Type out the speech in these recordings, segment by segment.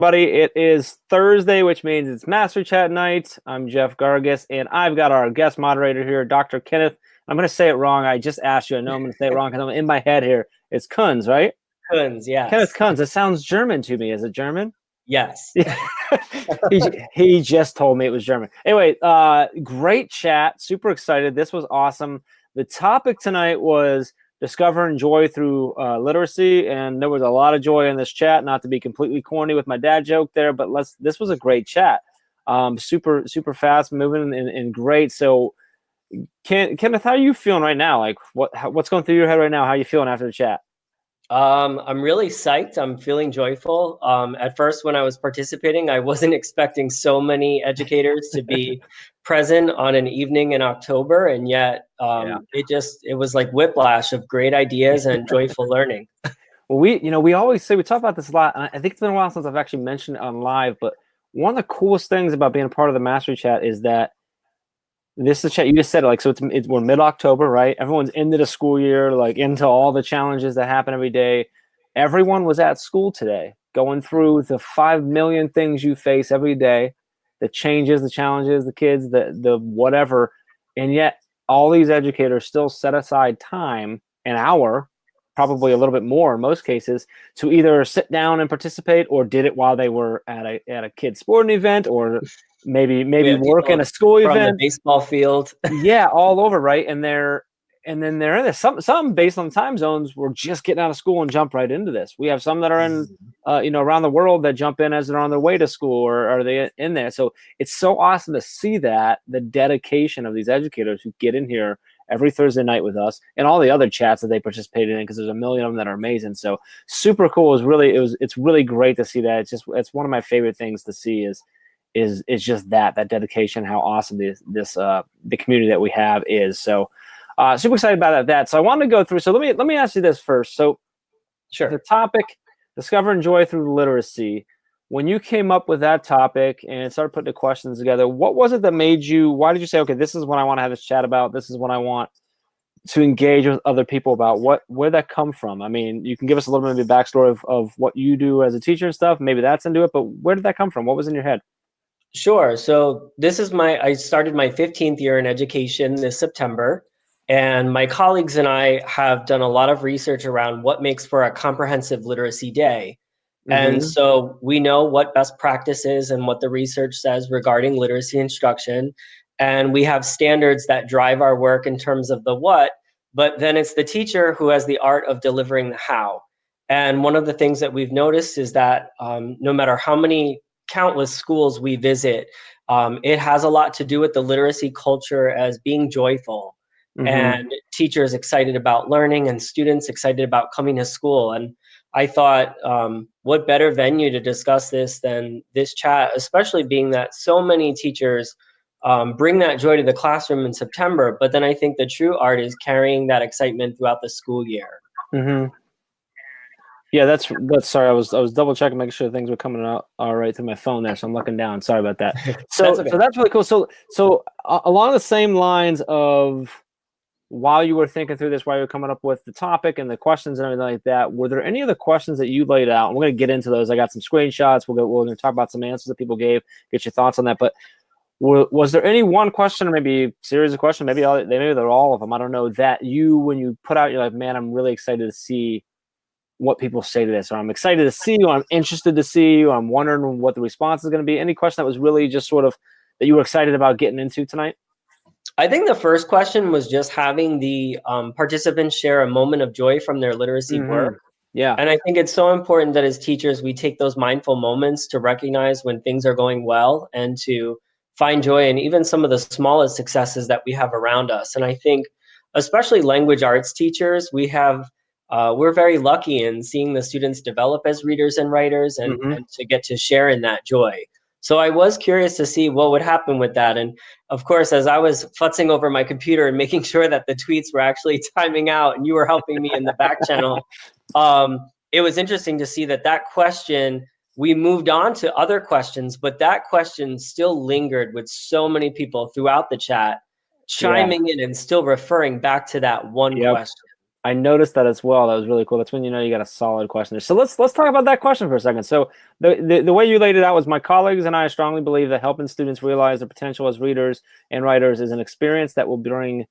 Buddy, it is Thursday, which means it's Master Chat night. I'm Jeff Gargis, and I've got our guest moderator here, Dr. Kenneth. I'm going to say it wrong. I just asked you. I know I'm going to say it wrong because I'm in my head here. It's Kunz, right? Kunz, Kenneth yes. Kunz. It sounds German to me. Is it German? Yes. he just told me it was German. Anyway, great chat. Super excited. This was awesome. The topic tonight was discovering joy through literacy, and there was a lot of joy in this chat. Not to be completely corny with my dad joke there, but this was a great chat. Super fast moving and great. So, Kenneth, how are you feeling right now? Like what's going through your head right now? How are you feeling after the chat? I'm really psyched. I'm feeling joyful. At first, when I was participating, I wasn't expecting so many educators to be present on an evening in October, and yet it was like whiplash of great ideas and joyful learning. Well, we always say, we talk about this a lot, and I think it's been a while since I've actually mentioned it on live, but one of the coolest things about being a part of the Mastery Chat is that this is chat. You just said it, like, so we're mid-October, right? Everyone's into the school year, like into all the challenges that happen every day. Everyone was at school today, going through the 5 million things you face every day, the changes, the challenges, the kids, the whatever, and yet all these educators still set aside time, an hour, probably a little bit more in most cases, to either sit down and participate, or did it while they were at a kid's sporting event, or maybe work in a school from event. the baseball field. Yeah, all over, right? And then they're in this. Some based on time zones were just getting out of school and jump right into this. We have some that are in around the world that jump in as they're on their way to school, or are they in there. So it's so awesome to see that, the dedication of these educators who get in here every Thursday night with us, and all the other chats that they participated in, because there's a million of them that are amazing. So super cool. It's really great to see that. It's one of my favorite things to see is just that dedication, how awesome the community that we have is. So super excited about that. So I wanted to go through. So let me ask you this first. So Sure. the topic, discovering joy through literacy. When you came up with that topic and started putting the questions together, what was it that made you? Why did you say, okay, this is what I want to have this chat about. This is what I want to engage with other people about. Where'd that come from? I mean, you can give us a little bit of a backstory of what you do as a teacher and stuff. Maybe that's into it, but where did that come from? What was in your head? Sure. So I started my 15th year in education this September, and my colleagues and I have done a lot of research around what makes for a comprehensive literacy day. And so we know what best practice is and what the research says regarding literacy instruction. And we have standards that drive our work in terms of the what, but then it's the teacher who has the art of delivering the how. And one of the things that we've noticed is that no matter how many countless schools we visit, it has a lot to do with the literacy culture as being joyful, and teachers excited about learning and students excited about coming to school. And I thought, what better venue to discuss this than this chat, especially being that so many teachers bring that joy to the classroom in September. But then I think the true art is carrying that excitement throughout the school year. Yeah, that's sorry. I was double checking, making sure things were coming out all right through my phone there. So I'm looking down. Sorry about that. So That's okay. So that's really cool. So along the same lines of, while you were thinking through this, while you were coming up with the topic and the questions and everything like that, were there any other questions that you laid out? And we're going to get into those. I got some screenshots. We're going to talk about some answers that people gave, get your thoughts on that. But was there any one question, or maybe a series of questions, maybe they're all of them, I don't know, that when you put out, you're like, man, I'm really excited to see what people say to this, or I'm excited to see you, I'm interested to see you, I'm wondering what the response is going to be? Any question that was really just sort of that you were excited about getting into tonight? I think the first question was just having the participants share a moment of joy from their literacy work. Yeah. And I think it's so important that as teachers, we take those mindful moments to recognize when things are going well and to find joy in even some of the smallest successes that we have around us. And I think, especially language arts teachers, we're very lucky in seeing the students develop as readers and writers, and to get to share in that joy. So I was curious to see what would happen with that. And of course, as I was futzing over my computer and making sure that the tweets were actually timing out and you were helping me in the back channel, it was interesting to see that question, we moved on to other questions, but that question still lingered with so many people throughout the chat, chiming in and still referring back to that one question. I noticed that as well. That was really cool. That's when you know you got a solid question there. So let's talk about that question for a second. So the way you laid it out was, my colleagues and I strongly believe that helping students realize their potential as readers and writers is an experience that will bring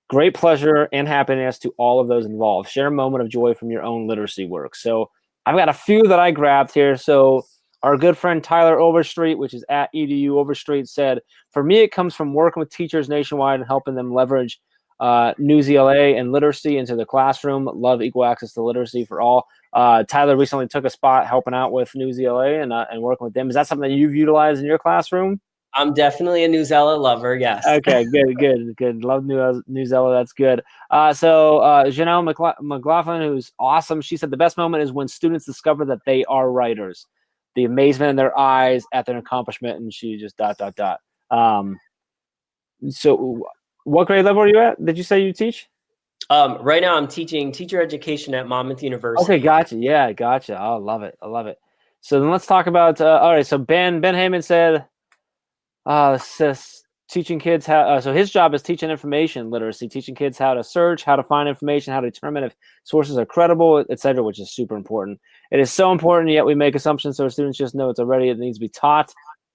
great pleasure and happiness to all of those involved. Share a moment of joy from your own literacy work. So I've got a few that I grabbed here. So our good friend Tyler Overstreet, which is at EDU Overstreet, said, "For me, it comes from working with teachers nationwide and helping them leverage News ELA and literacy into the classroom. Love equal access to literacy for all." Tyler recently took a spot helping out with News ELA and working with them. Is that something that you've utilized in your classroom? I'm definitely a Newsella lover. Yes. Okay, good. Love Newzella. That's good. Janelle McLaughlin, who's awesome, she said the best moment is when students discover that they are writers. The amazement in their eyes at their accomplishment, and she just ... So, what grade level are you at? Did you say you teach? Right now I'm teaching teacher education at Monmouth Okay, University. gotcha. Yeah, gotcha. I love it. So then let's talk about. All right. So Ben Heyman said, says teaching kids how. So his job is teaching information literacy, teaching kids how to search, how to find information, how to determine if sources are credible, etc., which is super important. It is so important, yet we make assumptions so students just know it's already. It needs to be taught.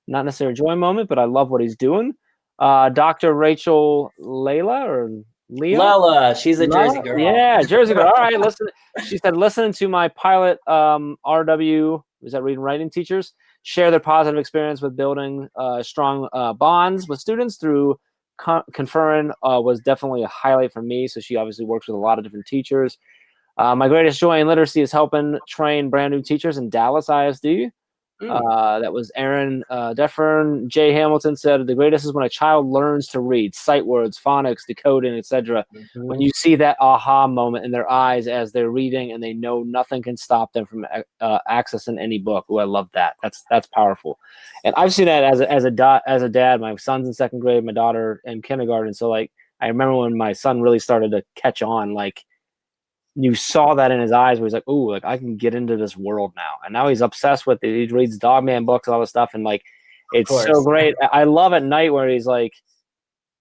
Not necessarily a joy moment, but I love what he's doing. Dr. Rachel Layla or Leah. Lala, she's a Jersey Lala? girl. Yeah, Jersey girl. All right, listen. She said, listening to my pilot RW, is that reading and writing teachers, share their positive experience with building strong bonds with students through conferring was definitely a highlight for me. So she obviously works with a lot of different teachers. My greatest joy in literacy is helping train brand new teachers in Dallas ISD. Mm. That was Aaron Defern. Jay Hamilton said, the greatest is when a child learns to read, sight words, phonics, decoding, etc. When you see that aha moment in their eyes as they're reading and they know nothing can stop them from accessing any book. Oh, I love that. That's powerful. And I've seen that as a dad. My son's in second grade, my daughter in kindergarten. So like, I remember when my son really started to catch on, like, you saw that in his eyes where he's like, "Ooh, like I can get into this world now." And now he's obsessed with it. He reads Dogman books and all this stuff, and like, Of it's so course. great. I love at night where he's like,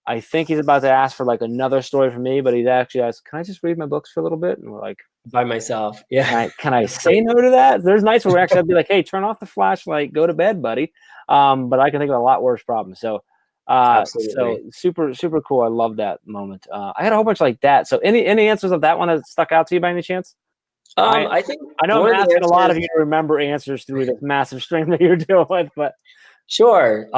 I think he's about to ask for like another story from me, but he's actually asked, "Can I just read my books for a little bit?" And we're like, By myself. Yeah. "Can I That's say great. no to that?" There's nights where we actually have to be like, "Hey, turn off the flashlight, go to bed, buddy." But I can think of a lot worse problems. So Absolutely. super cool. I love that moment. I had a whole bunch like that. So any answers of that one that stuck out to you by any chance? I I think I know I'm one of the asking a lot of answers. you to remember answers through this massive stream that you're dealing with, but Sure.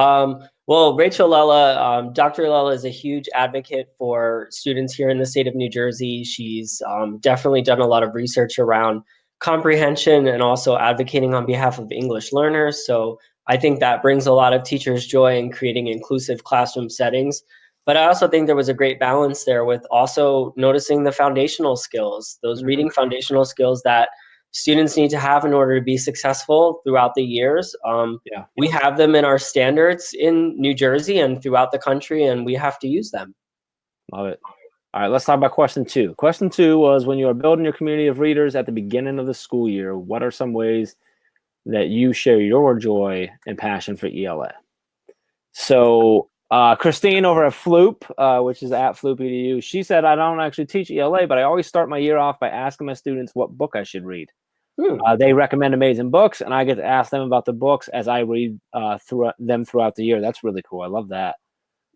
Well, Rachel Lella, Dr. Lella is a huge advocate for students here in the state of New Jersey. She's definitely done a lot of research around comprehension and also advocating on behalf of English learners. So I think that brings a lot of teachers joy in creating inclusive classroom settings. But I also think there was a great balance there with also noticing the foundational skills, those reading foundational skills that students need to have in order to be successful throughout the years. yeah, We have them in our standards in New Jersey and throughout the country, and we have to use them. love it. All right, let's talk about question two. Question two was, when you are building your community of readers at the beginning of the school year, what are some ways that you share your joy and passion for ELA? So Christine over at Floop, which is at Floop EDU, she said, I don't actually teach ELA, but I always start my year off by asking my students what book I should read. Hmm. They recommend amazing books, and I get to ask them about the books as I read throughout the year. That's really cool. I love that.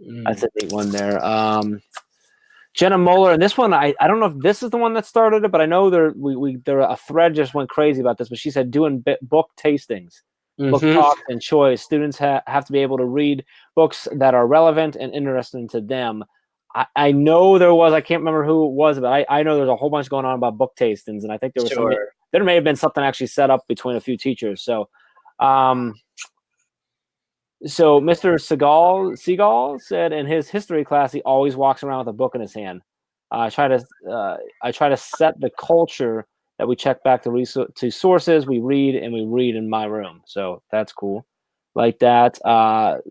That's Mm. a neat one there. Jenna Moeller, and this one, I don't know if this is the one that started it, but I know there a thread just went crazy about this. But she said doing book tastings, book Mm-hmm. talks, and choice. Students have to be able to read books that are relevant and interesting to them. I know there was, I can't remember who it was, but I know there's a whole bunch going on about book tastings, and I think Sure. there may have been something actually set up between a few teachers. So, Mr. Seagal said in his history class he always walks around with a book in his hand. I try to set the culture that we check back to sources, we read in my room. So that's cool. Like that.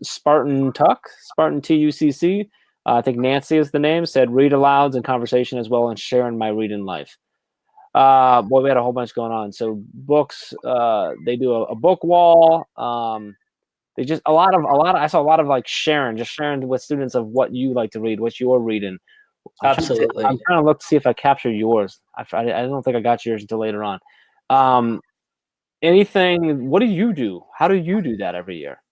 Spartan Tucc, I think Nancy is the name, said read alouds and conversation as well and sharing my reading life. Boy, we had a whole bunch going on. So books, they do a book wall. They just a lot of I saw a lot of like sharing with students of what you like to read, what you're reading, Absolutely. I'm trying to look to see if I captured yours. I don't think I got yours until later on. Anything? What do you do? How do you do that every year?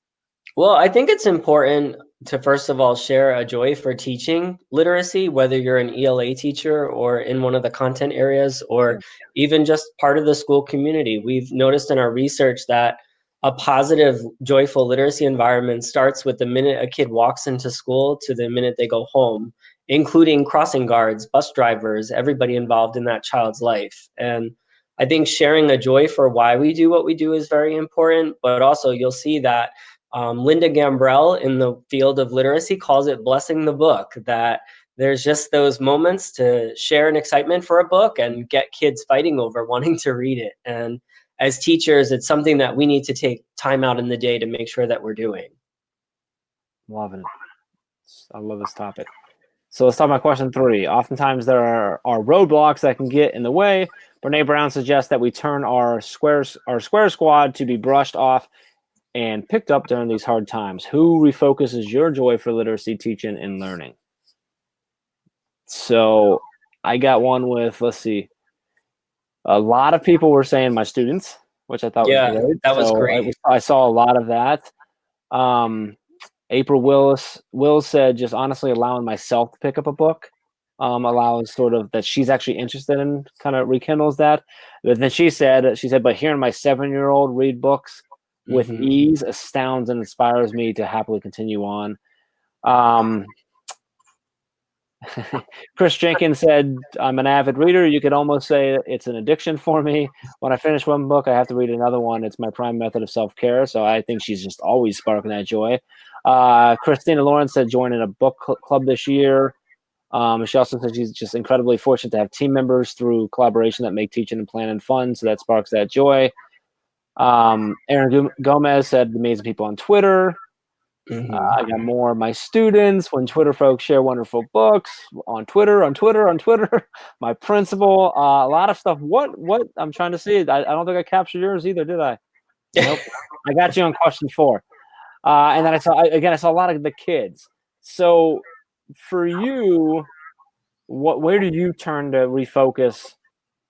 Well, I think it's important to first of all share a joy for teaching literacy, whether you're an ELA teacher or in one of the content areas or Yeah. even just part of the school community. We've noticed in our research that a positive, joyful literacy environment starts with the minute a kid walks into school to the minute they go home, including crossing guards, bus drivers, everybody involved in that child's life. And I think sharing a joy for why we do what we do is very important, but also you'll see that Linda Gambrell in the field of literacy calls it blessing the book, that there's just those moments to share an excitement for a book and get kids fighting over wanting to read it. And as teachers, it's something that we need to take time out in the day to make sure that we're doing. Loving it. I love this topic. So let's talk about question 3. Oftentimes there are roadblocks that can get in the way. Brene Brown suggests that we turn our square squad to be brushed off and picked up during these hard times. Who refocuses your joy for literacy, teaching, and learning? So I got one with, let's see, a lot of people were saying my students, which I thought was Yeah, great. that was So great. I saw a lot of that. April Wills said just honestly allowing myself to pick up a book allows sort of that she's actually interested in, kind of rekindles that. But then she said, but hearing my 7-year-old read books with ease astounds and inspires me to happily continue on. Chris Jenkins said, I'm an avid reader. You could almost say it's an addiction for me. When I finish one book, I have to read another one. It's my prime method of self-care. So I think she's just always sparking that joy. Christina Lawrence said joining a book club this year. She also said she's just incredibly fortunate to have team members through collaboration that make teaching and planning fun. So that sparks that joy. Aaron Gomez said amazing people on Twitter. I got more of my students when Twitter folks share wonderful books on Twitter. My principal, a lot of stuff. What I'm trying to see. I don't think I captured yours either, did I? Nope. I got you on question 4. And then I saw a lot of the kids. So for you, where do you turn to refocus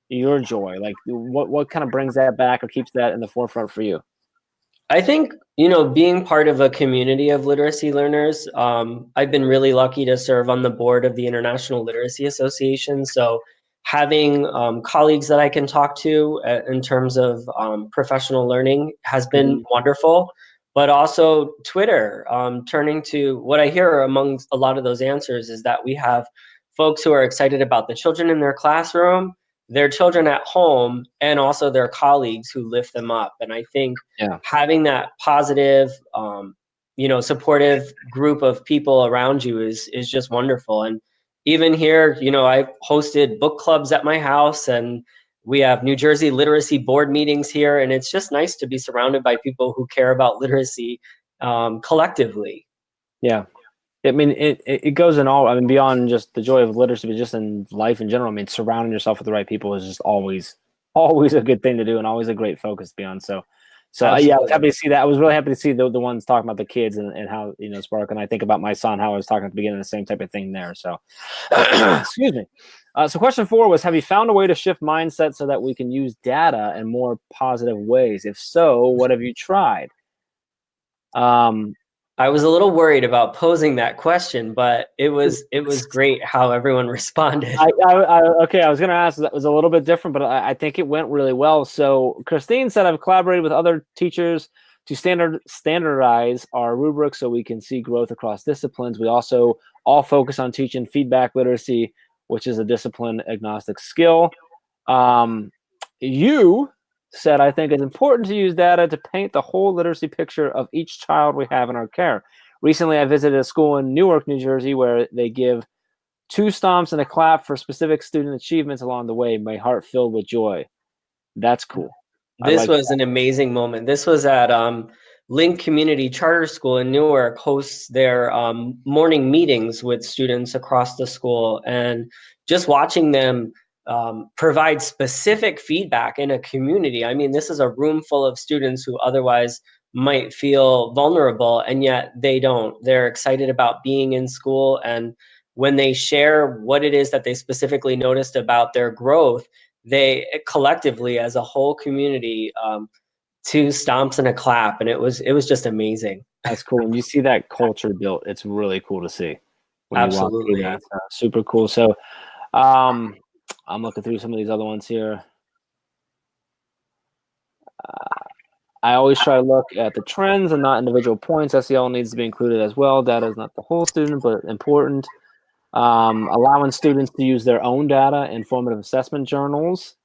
your joy? Like what kind of brings that back or keeps that in the forefront for you? I think, being part of a community of literacy learners, I've been really lucky to serve on the board of the International Literacy Association. So having colleagues that I can talk to in terms of professional learning has been wonderful. But also Twitter, turning to what I hear among a lot of those answers is that we have folks who are excited about the children in their classroom, their children at home, and also their colleagues who lift them up. And I think having that positive, supportive group of people around you is just wonderful. And even here, I've hosted book clubs at my house, and we have New Jersey literacy board meetings here, and it's just nice to be surrounded by people who care about literacy collectively. Yeah. I mean, it goes in all. I mean, beyond just the joy of literacy, but just in life in general. I mean, surrounding yourself with the right people is just always a good thing to do, and always a great focus to be on. So yeah, I was happy to see that. I was really happy to see the ones talking about the kids and how spark. And I think about my son, how I was talking at the beginning, the same type of thing there. So, excuse me. So question 4 was: have you found a way to shift mindset so that we can use data in more positive ways? If so, what have you tried? I was a little worried about posing that question, but it was great how everyone responded. Okay, I was going to ask. That was a little bit different, but I think it went really well. So Christine said, I've collaborated with other teachers to standardize our rubrics so we can see growth across disciplines. We also all focus on teaching feedback literacy, which is a discipline agnostic skill. You said, I think it's important to use data to paint the whole literacy picture of each child we have in our care. Recently, I visited a school in Newark, New Jersey, where they give 2 stomps and a clap for specific student achievements along the way. My heart filled with joy. That's cool. This was an amazing moment. This was at Link Community Charter School in Newark, hosts their morning meetings with students across the school, and just watching them provide specific feedback in a community. I mean, this is a room full of students who otherwise might feel vulnerable, and yet they don't. They're excited about being in school, and when they share what it is that they specifically noticed about their growth, they collectively, as a whole community, two stomps and a clap, and it was just amazing. That's cool. When you see that culture built, it's really cool to see when you walk through Absolutely. that. Super cool. So I'm looking through some of these other ones here. I always try to look at the trends and not individual points. SEL needs to be included as well. Data is not the whole student, but important. Allowing students to use their own data in formative assessment journals.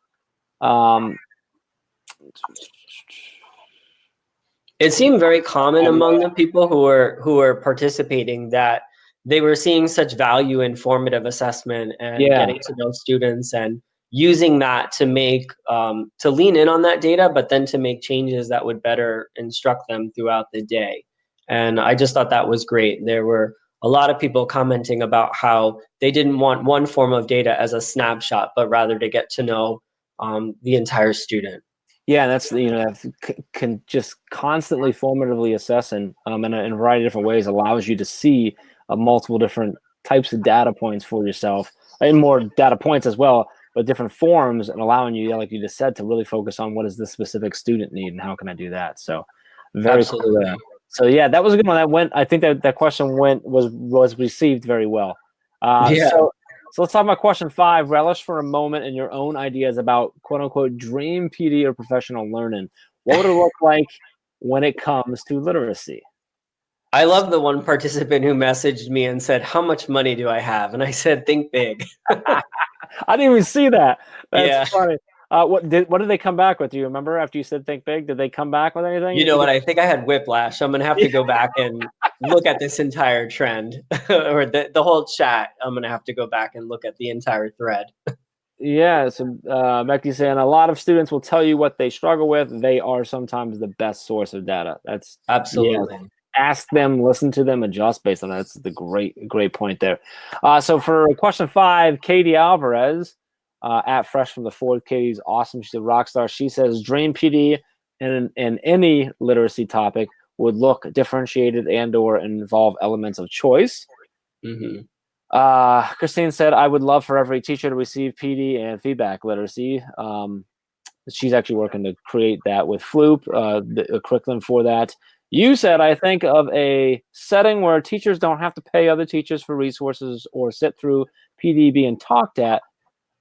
It seemed very common among the people who were participating that they were seeing such value in formative assessment and getting to know students and using that to make to lean in on that data, but then to make changes that would better instruct them throughout the day. And I just thought that was great. There were a lot of people commenting about how they didn't want one form of data as a snapshot, but rather to get to know the entire student. Yeah, that's, you know, can just constantly formatively assess in a variety of different ways allows you to see multiple different types of data points for yourself, and more data points as well, but different forms, and allowing you, like you just said, to really focus on what does this specific student need and how can I do that. So very cool there. So yeah, that was a good one. That went. I think that question was received very well. Yeah. So let's talk about question 5. Relish for a moment in your own ideas about quote unquote dream PD or professional learning. What would it look like when it comes to literacy? I love the one participant who messaged me and said, "How much money do I have?" And I said, "Think big." I didn't even see that. That's Yeah. funny. What did they come back with? Do you remember after you said think big? Did they come back with anything? You know what? I think I had whiplash. I'm gonna have to go back and look at this entire trend or the whole chat. I'm gonna have to go back and look at the entire thread. Yeah, so Becky's saying a lot of students will tell you what they struggle with. They are sometimes the best source of data. That's Absolutely. Yeah. Ask them, listen to them, adjust based on that. That's the great point there. So for question 5, Katie Alvarez at Fresh from the Fourth. Katie's awesome. She's a rock star. She says Dream PD in any literacy topic would look differentiated and/or involve elements of choice. Mm-hmm. Christine said, I would love for every teacher to receive PD and feedback literacy. She's actually working to create that with Floop, the curriculum for that. You said, I think of a setting where teachers don't have to pay other teachers for resources or sit through PD being talked at,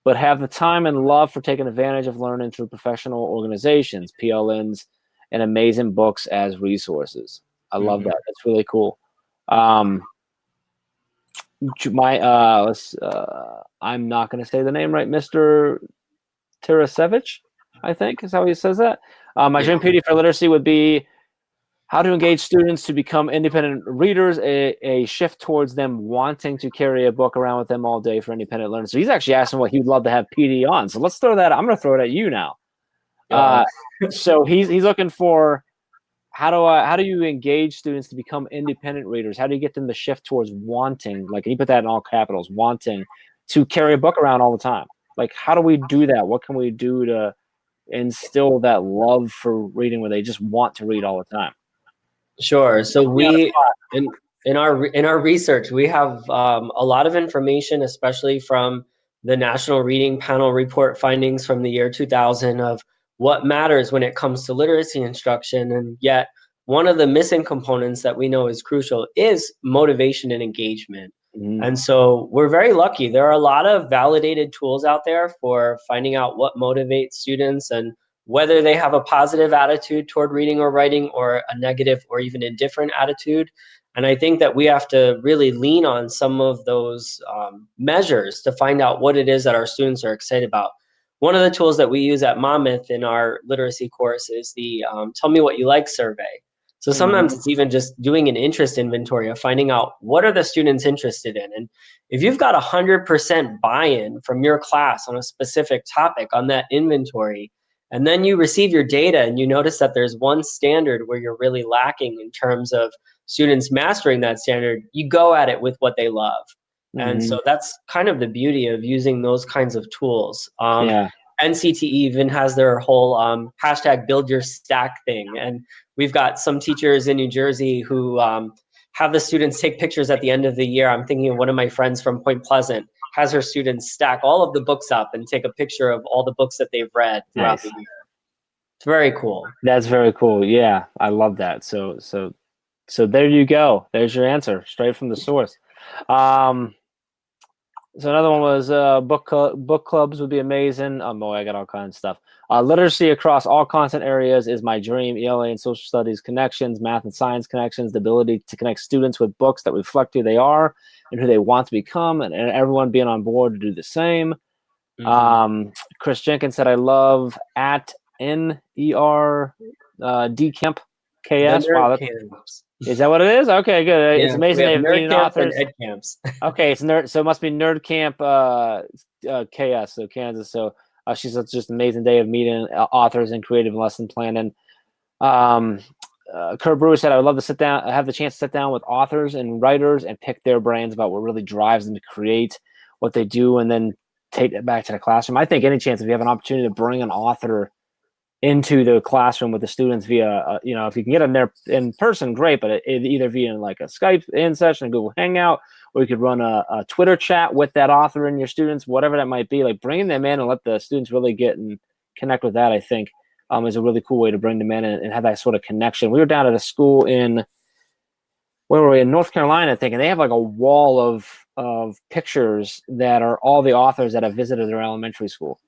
but have the time and love for taking advantage of learning through professional organizations, PLNs, and amazing books as resources. I love that. That's really cool. I'm not going to say the name right, Mr. Tarasevich, I think is how he says that. My dream PD for literacy would be how to engage students to become independent readers, a shift towards them wanting to carry a book around with them all day for independent learning. So he's actually asking what he would love to have PD on. So let's throw that. I'm going to throw it at you now. So he's looking for how do you engage students to become independent readers? How do you get them to shift towards wanting, like he put that in all capitals, wanting to carry a book around all the time? Like, how do we do that? What can we do to instill that love for reading where they just want to read all the time? Sure. So we in our research, we have a lot of information, especially from the National Reading Panel report findings from the year 2000 of what matters when it comes to literacy instruction. And yet, one of the missing components that we know is crucial is motivation and engagement. Mm-hmm. And so we're very lucky. There are a lot of validated tools out there for finding out what motivates students and whether they have a positive attitude toward reading or writing or a negative or even indifferent attitude. And I think that we have to really lean on some of those measures to find out what it is that our students are excited about. One of the tools that we use at Monmouth in our literacy course is the Tell Me What You Like survey. So sometimes it's even just doing an interest inventory of finding out what are the students interested in. And if you've got 100% buy-in from your class on a specific topic on that inventory, and then you receive your data and you notice that there's one standard where you're really lacking in terms of students mastering that standard, you go at it with what they love. And so that's kind of the beauty of using those kinds of tools. NCTE even has their whole hashtag build your stack thing. And we've got some teachers in New Jersey who have the students take pictures at the end of the year. I'm thinking of one of my friends from Point Pleasant has her students stack all of the books up and take a picture of all the books that they've read throughout the year. It's very cool. That's very cool. Yeah, I love that. So there you go. There's your answer, straight from the source. So another one was book clubs would be amazing. Boy, I got all kinds of stuff. Literacy across all content areas is my dream. ELA and social studies connections, math and science connections, the ability to connect students with books that reflect who they are and who they want to become, and everyone being on board to do the same. Chris Jenkins said, I love at NER DCamp KS. Wow, is that what it is? Okay, good. Yeah, it's amazing they have meeting authors. And ed camps. Okay, it's nerd. So it must be Nerd Camp KS, so Kansas. So she's just an amazing day of meeting authors and creative lesson planning. Kurt Brewer said, I would love to have the chance to sit down with authors and writers and pick their brains about what really drives them to create what they do, and then take it back to the classroom. I think any chance if you have an opportunity to bring an author into the classroom with the students via, if you can get them there in person, great, but it either via like a Skype in session, a Google Hangout, or you could run a Twitter chat with that author and your students, whatever that might be, like bringing them in and let the students really get and connect with that, I think, is a really cool way to bring them in and have that sort of connection. We were down at a school in North Carolina, I think, and they have like a wall of pictures that are all the authors that have visited their elementary school.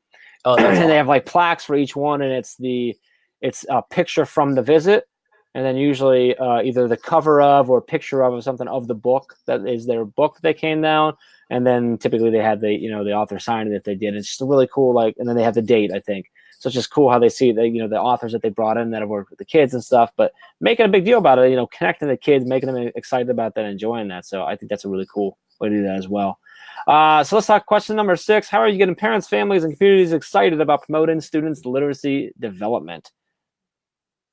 Oh, and awesome. They have like plaques for each one, and it's a picture from the visit, and then usually either the cover of or picture of something of the book that is their book that they came down, and then typically they had the author sign it if they did. It's just really cool, and then they have the date, I think. So it's just cool how they see the the authors that they brought in that have worked with the kids and stuff, but making a big deal about it, connecting the kids, making them excited about that, enjoying that. So I think that's a really cool way to do that as well. So let's talk question number 6. How are you getting parents, families, and communities excited about promoting students' literacy development?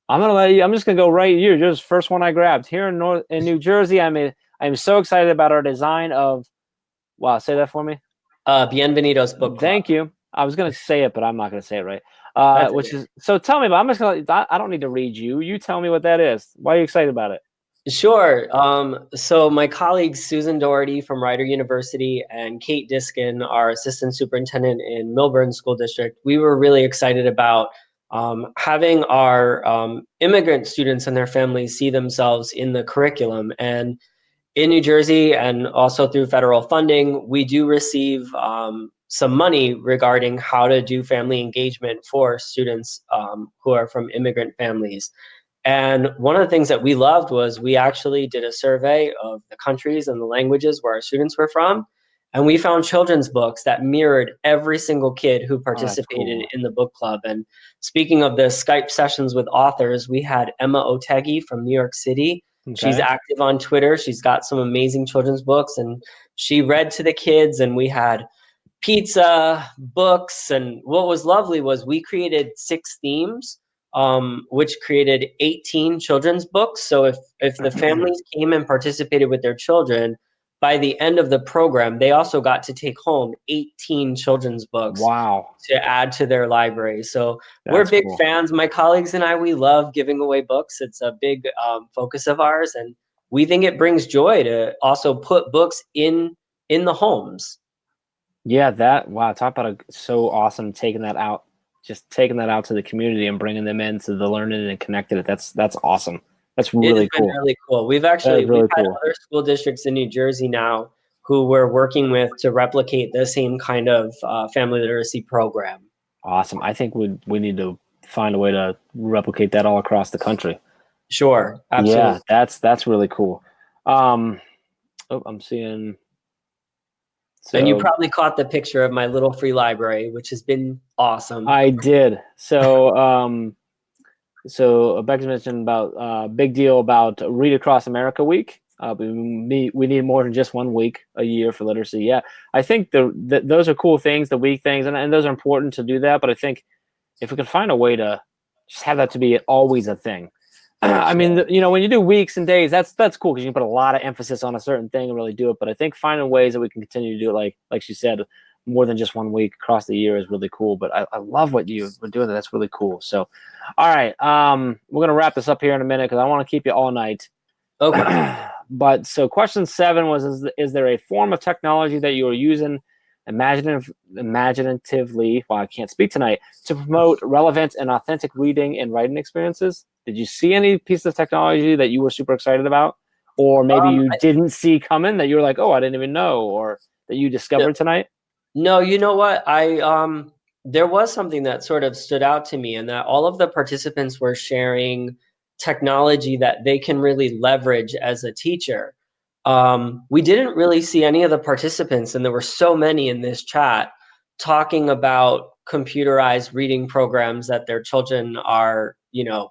I'm just gonna go right here. You're the first one I grabbed. Here in New Jersey, I'm so excited about our design of. Wow, say that for me. Bienvenidos book club. Thank you. I was gonna say it, but I'm not gonna say it right. So tell me about. I don't need to read you. You tell me what that is. Why are you excited about it? Sure. So my colleagues Susan Doherty from Rider University and Kate Diskin, our assistant superintendent in Milburn School District, we were really excited about having our immigrant students and their families see themselves in the curriculum. And in New Jersey, and also through federal funding, we do receive some money regarding how to do family engagement for students who are from immigrant families. And one of the things that we loved was we actually did a survey of the countries and the languages where our students were from. And we found children's books that mirrored every single kid who participated in the book club. And speaking of the Skype sessions with authors, we had Emma Otegi from New York City. Okay. She's active on Twitter. She's got some amazing children's books, and she read to the kids, and we had pizza, books. And what was lovely was we created 6 themes, which created 18 children's books. So if the families came and participated with their children, by the end of the program, they also got to take home 18 children's books. Wow. To add to their library. So we're big fans. My colleagues and I, we love giving away books. It's a big focus of ours. And we think it brings joy to also put books in the homes. Yeah, talk about so awesome taking that out to the community and bringing them into the learning and connecting it. That's awesome. That's really cool. Been really cool. We've had other school districts in New Jersey now who we're working with to replicate the same kind of family literacy program. Awesome. I think we need to find a way to replicate that all across the country. Sure. Absolutely. Yeah, that's really cool. I'm seeing. So, and you probably caught the picture of my little free library, which has been awesome. I did. So, so Becca mentioned about big deal about Read Across America Week. We need more than just 1 week a year for literacy. Yeah, I think those are cool things, the week things, and those are important to do that. But I think if we can find a way to just have that to be always a thing. I mean, when you do weeks and days, that's cool because you can put a lot of emphasis on a certain thing and really do it. But I think finding ways that we can continue to do it, like she said, more than just 1 week across the year is really cool. But I love what you've been doing. That's really cool. So, all right, we're gonna wrap this up here in a minute because I want to keep you all night. Okay. But so question 7 was, is there a form of technology that you are using imaginatively, well, I can't speak tonight, to promote relevant and authentic reading and writing experiences? Did you see any piece of technology that you were super excited about? Or maybe you didn't see coming that you were like, oh, I didn't even know, or that you discovered tonight? No, you know what? There was something that sort of stood out to me, and that all of the participants were sharing technology that they can really leverage as a teacher. We didn't really see any of the participants, and there were so many in this chat, talking about computerized reading programs that their children are,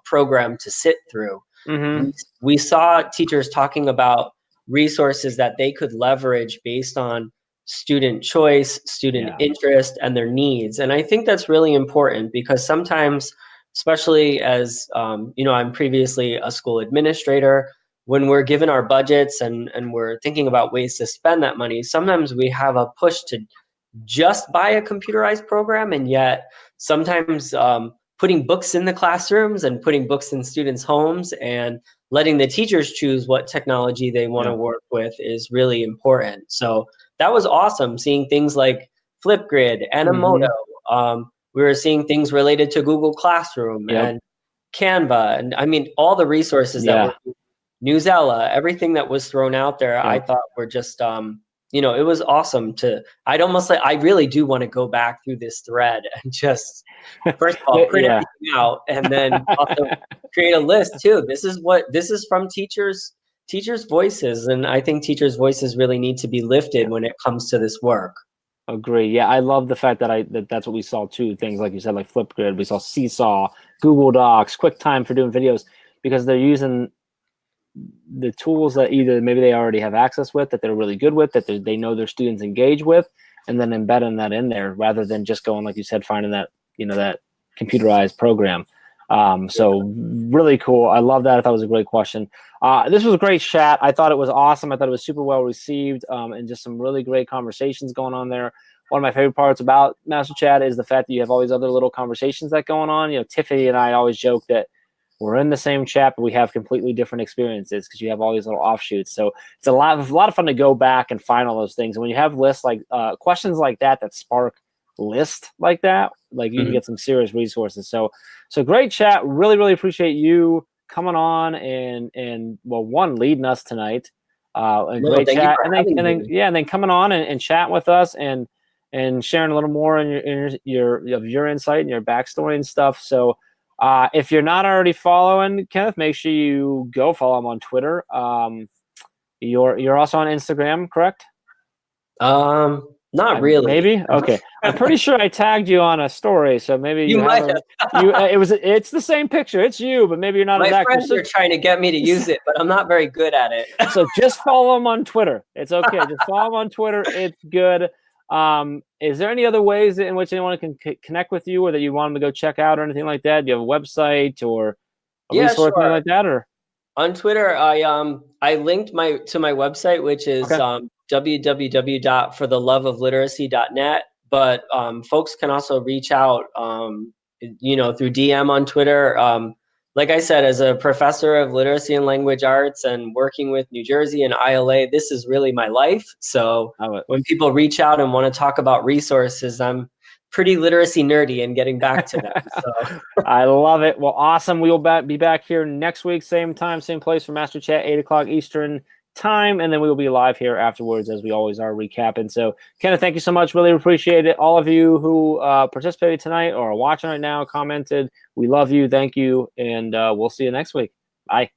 programmed to sit through. Mm-hmm. We saw teachers talking about resources that they could leverage based on student choice, student interest, and their needs. And I think that's really important, because sometimes, especially as I'm previously a school administrator, when we're given our budgets and we're thinking about ways to spend that money, sometimes we have a push to just buy a computerized program, and yet sometimes putting books in the classrooms and putting books in students' homes and letting the teachers choose what technology they want to work with is really important. So that was awesome, seeing things like Flipgrid, Animoto. We were seeing things related to Google Classroom and Canva, and I mean all the resources that were Newsella, everything that was thrown out there. I thought were just it was awesome I'd almost like, I really do want to go back through this thread and just, first of all, print everything out, and then also create a list too. This is from teachers' voices, and I think teachers' voices really need to be lifted when it comes to this work. Agree. Yeah, I love the fact that that's what we saw too. Things like you said, like Flipgrid, we saw Seesaw, Google Docs, QuickTime for doing videos, because they're using the tools that either maybe they already have access with, that they're really good with, that they know their students engage with, and then embedding that in there rather than just going, like you said, finding that, that computerized program. So really cool. I love that. I thought it was a great question. This was a great chat. I thought it was awesome. I thought it was super well received, and just some really great conversations going on there. One of my favorite parts about Master Chat is the fact that you have all these other little conversations that going on. Tiffany and I always joke that we're in the same chat, but we have completely different experiences because you have all these little offshoots. So it's a lot of fun to go back and find all those things. And when you have lists like questions like that spark list like that, like you can get some serious resources. So great chat. Really, really appreciate you coming on and one, leading us tonight. Great chat. And then coming on and chatting with us and sharing a little more in your insight and your backstory and stuff. So if you're not already following Kenneth, make sure you go follow him on Twitter. You're also on Instagram, correct? Not really. Maybe? Okay. I'm pretty sure I tagged you on a story, so maybe you might have. It's the same picture. It's you, but maybe you're not as active. My friends are trying to get me to use it, but I'm not very good at it. So just follow him on Twitter. It's okay. Just follow him on Twitter. It's good. Is there any other ways in which anyone can connect with you, or that you want them to go check out, or anything like that? Do you have a website or a resource, anything like that? Or on Twitter, I linked to my website, which is www.fortheloveofliteracy.net. But folks can also reach out, through DM on Twitter. Like I said, as a professor of literacy and language arts and working with New Jersey and ILA, this is really my life. So when people reach out and want to talk about resources, I'm pretty literacy nerdy and getting back to them. So I love it. Well, awesome. We will be back here next week, same time, same place for Master Chat, 8 o'clock Eastern time, and then we will be live here afterwards, as we always are, recapping. So Kenneth, thank you so much. Really appreciate it. All of you who participated tonight or are watching right now, commented, we love you. Thank you, and we'll see you next week. Bye.